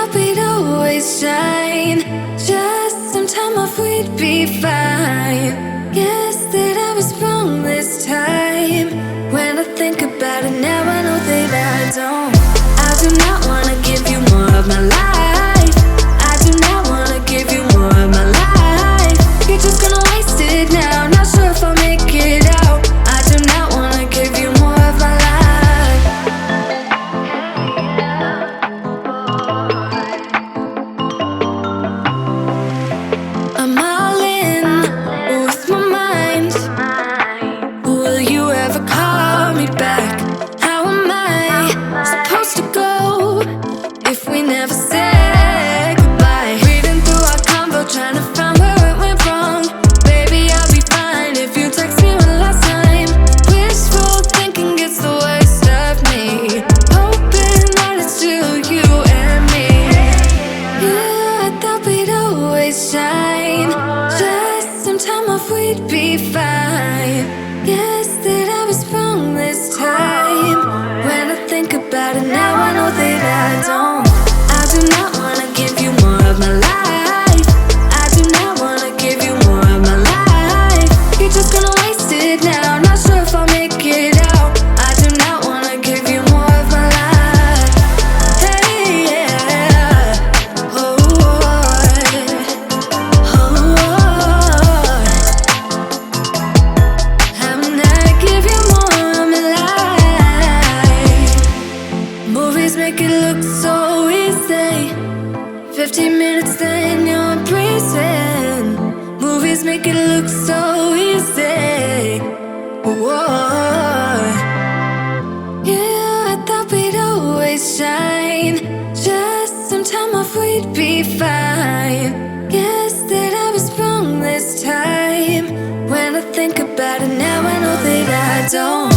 thought we'd always shine. Just some time off, we'd be fine. Guess that I was wrong this time. When I think about it now, I know that I don't. I do not wanna give you more of my life. I do not wanna give you more of my life. You're just gonna waste it now. Not sure if I'll make it out. I do not wanna give you more of my life. I'm all in with my mind. Will you ever call me back? How am I supposed to go if we never said goodbye? Reading through our convo, trying to find where it went wrong. Baby, I'll be fine if you text me one last time. Wishful thinking gets the worst of me. Hoping that it's still you and me. Yeah, I thought we'd always shine. Just some time off, we'd be fine. Guess that I was wrong this time. When I think about it now, I know that I don't. I do not wanna give you more of my life. I do not wanna give you more of my life. You're just gonna waste it now. Not sure if I'll make it out. I do not wanna give you more of my life. Hey, yeah. Oh, I'm not give you more of my life. Movies make it look so easy. 15 minutes, then you're breezing. Movies make it look so easy. Whoa. Yeah, I thought we'd always shine. Just some time off, we'd be fine. Guess that I was wrong this time. When I think about it now, I know that I don't.